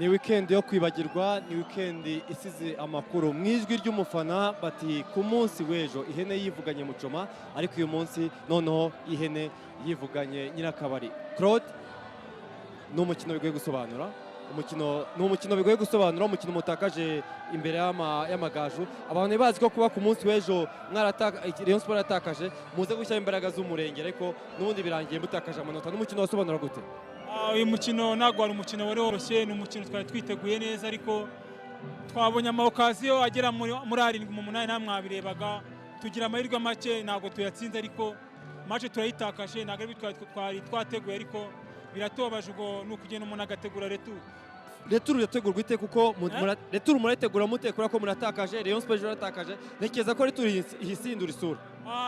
Ni weekend yo kwibagirwa, ni weekend isize amakuru mwijwi ry'umufana bati ku munsi wejo ihene yivuganye Muchoma, ariko uyu munsi noneho ihene yivuganye Nyirakabari. Claude, n'umukino bigoye gusobanura, umukino bigoye gusobanura, umukino mutakaje imbere y'amagaju. Abantu bazi ko kuba ku munsi wejo Rayon Sport yatakaje muze gushyira imbaraga z'umurenge, ariko n'ubundi birangiye mutakaje amanota. N'umukino wasobanura gute? Uyu mukino ntabwo wari umukino wari woroshye, ni umukino twari twiteguye neza, ariko twabonye amaokaziyo agera muri 7 mu 8 nta mwabirebaga, tugira amahirwe make ntabwo tuyatsinze, ariko match turayitakaje. Ntabwo ari twari twateguye, ariko biratubabaje ubwo ni ukugenda umuntu agategura Retour irategurwa ite kuko Retour murayitegura mutekura ko muratakaje, Rayon Sport yaratakaje, ntekereza ko Retour ihindura isura.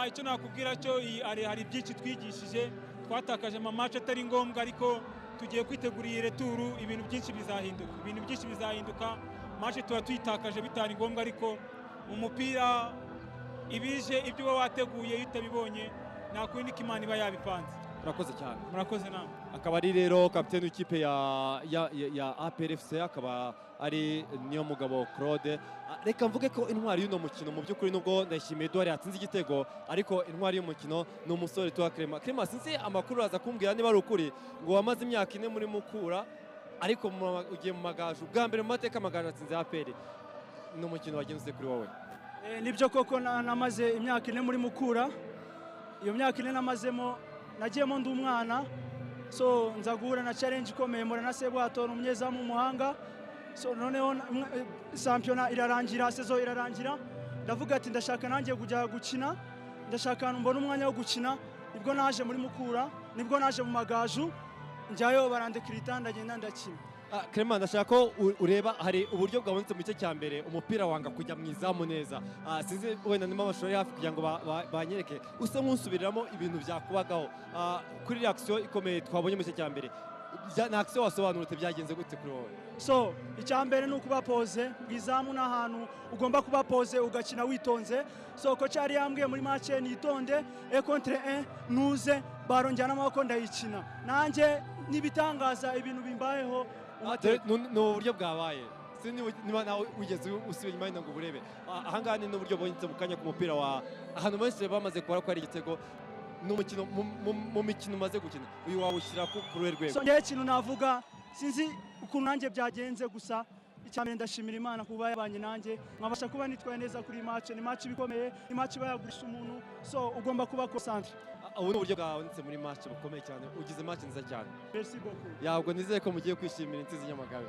Icyo nakubwira cyo hari byinshi twigishije, twatakaje amamatch atari ngombwa, ariko tugiye kwitegura iyi Retour, ibintu byinshi bizahinduka. Match tuba tuyitakaje bitari ngombwa, ariko umupira ibije ibyo uba wateguye utabibonye nta kundi Imana iba yabipanze. Murakoze cyane. Murakoze namwe. Akaba ari rero kapiteni w'ikipe ya APR FC, akaba ari Niyomugabo Claude. Reka mvuge ko intwari y'uno mukino mu by'ukuri, nubwo Ndayishimiye Edouard yatsinze igitego, ariko intwari y'umukino ni umusore tuwa Clement. Sinzi amakuru aza kumbwira niba ari ukuri ngo wamaze imyaka 4 muri Mukura, ariko ugiye mu magaju bwa mbere mu mateka amagaju atsinze APR. Ni umukino wagenze kuri wowe? Nibyo koko namaze imyaka 4 muri Mukura. Iyo myaka 4 namazemo nagiyemo ndi umwana, so nza guhura na challenge ikomeye muri na Sebwato n'umunyezamu w'umuhanga. So noneho championa irarangira, saison irarangira, ndavuga ati ndashaka nanjye kujya gukina, ndashaka mbona umwanya wo gukina. Nibwo naje muri Mukura, nibwo naje mu magaju, njyayo barandekirita ndagenda ndakina. Clement, ndashaka ko ureba hari uburyo bwabonetse mu gice cya mbere umupira wanga kujya mu izamu neza. Sinzi wenda nimo amashuri hafi kugira ngo banyereke usa nk'usubiriramo ibintu byakubagaho kuri reaction ikomeye twabonye mu gice cya mbere. Na action wasobanurute byagenze gute kuri wowe? So icya mbere ni ukuba pose bwizamu, n'ahantu ugomba kuba pose ugakina witonze. So ko cyari yambwiye muri match nitonde contre 1 nuze baronjyana amaboko ndayikina, nanjye nibitangaza ibintu bimbayeho. Ni uburyo bwabaye, niba nawe ugeze usubira inyuma ngo burebe. Ahangaha ni n'uburyo bonyetse mu kanya ku mupira wa ahantu bose bamaze kubara ko ari igitego. N'umukino mu mikino umaze gukina uyu wawushyira ku rwego. So ngiye ikintu navuga, sinzi ukuntu nanjye byagenze, gusa icyambere ndashimira Imana kuba yabanye nanjye nkabasha kuba nitwaye neza kuri match. Ni match bikomeye, ni match bayagurisha umuntu, so ugomba kuba concentré. Ubu ni uburyo bwabonetse muri match bukomeye cyane, ugize match nziza cyane. Merci beaucoup. Yabwo nizeye ko mugiye kwishimira intsinzi Nyamagabe.